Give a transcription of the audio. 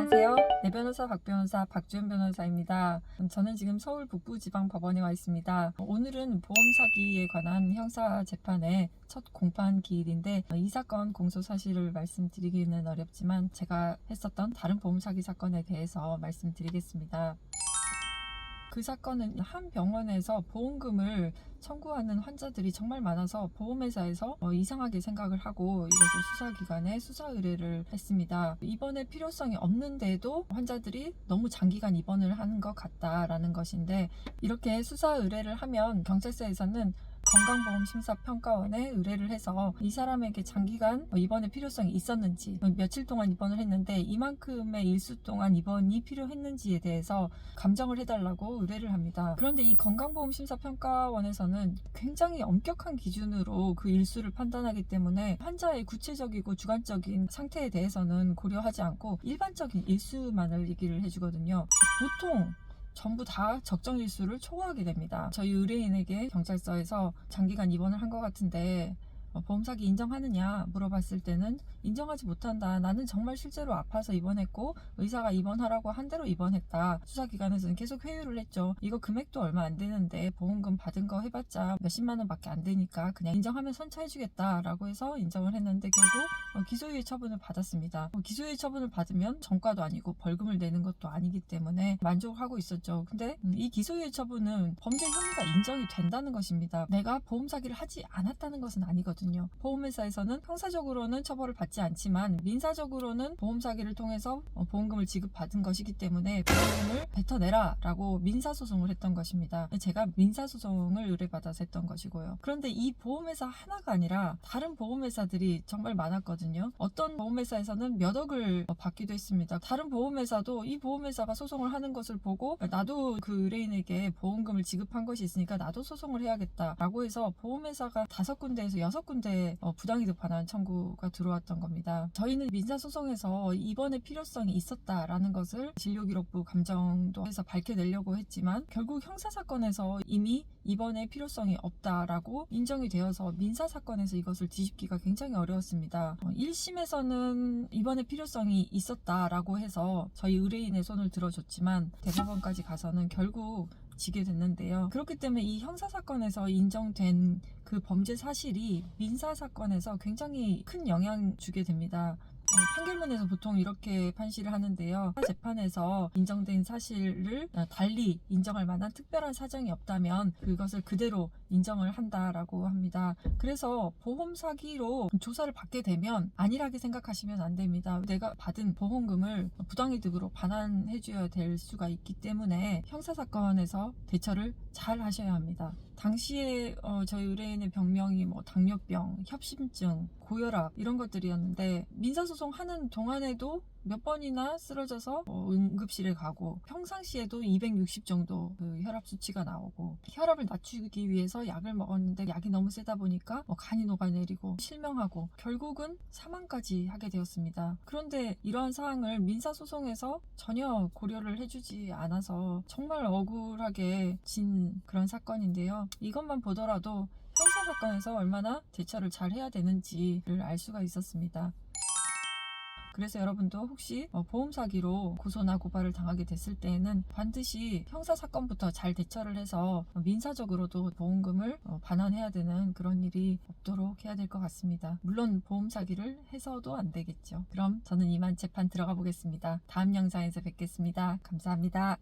안녕하세요. 내 변호사 박변호사 박주연 변호사입니다. 저는 지금 서울 북부지방법원에 와 있습니다. 오늘은 보험 사기에 관한 형사 재판의 첫 공판 기일인데 이 사건 공소 사실을 말씀드리기는 어렵지만 제가 했었던 다른 보험 사기 사건에 대해서 말씀드리겠습니다. 그 사건은 한 병원에서 보험금을 청구하는 환자들이 정말 많아서 보험회사에서 이상하게 생각을 하고 이것을 수사기관에 수사 의뢰를 했습니다. 입원의 필요성이 없는데도 환자들이 너무 장기간 입원을 하는 것 같다라는 것인데, 이렇게 수사 의뢰를 하면 경찰서에서는 건강보험심사평가원에 의뢰를 해서 이 사람에게 장기간 입원의 필요성이 있었는지, 며칠 동안 입원을 했는데 이만큼의 일수 동안 입원이 필요했는지에 대해서 감정을 해달라고 의뢰를 합니다. 그런데 이 건강보험심사평가원에서는 굉장히 엄격한 기준으로 그 일수를 판단하기 때문에 환자의 구체적이고 주관적인 상태에 대해서는 고려하지 않고 일반적인 일수만을 얘기를 해주거든요. 보통 전부 다 적정 일수를 초과하게 됩니다. 저희 의뢰인에게 경찰서에서 장기간 입원을 한 것 같은데 보험 사기 인정하느냐 물어봤을 때는 인정하지 못한다. 나는 정말 실제로 아파서 입원했고 의사가 입원하라고 한 대로 입원했다. 수사기관에서는 계속 회유를 했죠. 이거 금액도 얼마 안 되는데 보험금 받은 거 해봤자 몇십만 원 밖에 안 되니까 그냥 인정하면 선처해주겠다 라고 해서 인정을 했는데 결국 기소유예 처분을 받았습니다. 기소유예 처분을 받으면 전과도 아니고 벌금을 내는 것도 아니기 때문에 만족하고 있었죠. 근데 이 기소유예 처분은 범죄 혐의가 인정이 된다는 것입니다. 내가 보험 사기를 하지 않았다는 것은 아니거든요. 보험회사에서는 형사적으로는 처벌을 받지 않지만 민사적으로는 보험 사기를 통해서 보험금을 지급받은 것이기 때문에 보험금을 뱉어내라 라고 민사소송을 했던 것입니다. 제가 민사소송을 의뢰받아서 했던 것이고요. 그런데 이 보험회사 하나가 아니라 다른 보험회사들이 정말 많았거든요. 어떤 보험회사에서는 몇 억을 받기도 했습니다. 다른 보험회사도 이 보험회사가 소송을 하는 것을 보고 나도 그 의뢰인에게 보험금을 지급한 것이 있으니까 나도 소송을 해야겠다 라고 해서 보험회사가 5군데에서 6군데 부당이득 반환 청구가 들어왔던 겁니다. 저희는 민사소송에서 입원의 필요성이 있었다라는 것을 진료기록부 감정도 해서 밝혀내려고 했지만 결국 형사사건에서 이미 입원의 필요성이 없다라고 인정이 되어서 민사사건에서 이것을 뒤집기가 굉장히 어려웠습니다. 1심에서는 입원의 필요성이 있었다라고 해서 저희 의뢰인의 손을 들어줬지만 대법원까지 가서는 결국 지게 됐는데요. 그렇기 때문에 이 형사사건에서 인정된 그 범죄 사실이 민사사건에서 굉장히 큰 영향 주게 됩니다. 판결문에서 보통 이렇게 판시를 하는데요. 재판에서 인정된 사실을 달리 인정할 만한 특별한 사정이 없다면 그것을 그대로 인정을 한다라고 합니다. 그래서 보험 사기로 조사를 받게 되면 안일하게 생각하시면 안 됩니다. 내가 받은 보험금을 부당이득으로 반환해줘야 될 수가 있기 때문에 형사사건에서 대처를 잘 하셔야 합니다. 당시에 저희 의뢰인의 병명이 당뇨병, 협심증, 고혈압 이런 것들이었는데 민사소송 하는 동안에도 몇 번이나 쓰러져서 응급실에 가고 평상시에도 260 정도 그 혈압 수치가 나오고 혈압을 낮추기 위해서 약을 먹었는데 약이 너무 세다 보니까 간이 녹아내리고 실명하고 결국은 사망까지 하게 되었습니다. 그런데 이러한 사항을 민사소송에서 전혀 고려를 해주지 않아서 정말 억울하게 진 그런 사건인데요. 이것만 보더라도 형사사건에서 얼마나 대처를 잘 해야 되는지를 알 수가 있었습니다. 그래서 여러분도 혹시 보험 사기로 고소나 고발을 당하게 됐을 때에는 반드시 형사사건부터 잘 대처를 해서 민사적으로도 보험금을 반환해야 되는 그런 일이 없도록 해야 될 것 같습니다. 물론 보험 사기를 해서도 안 되겠죠. 그럼 저는 이만 재판 들어가 보겠습니다. 다음 영상에서 뵙겠습니다. 감사합니다.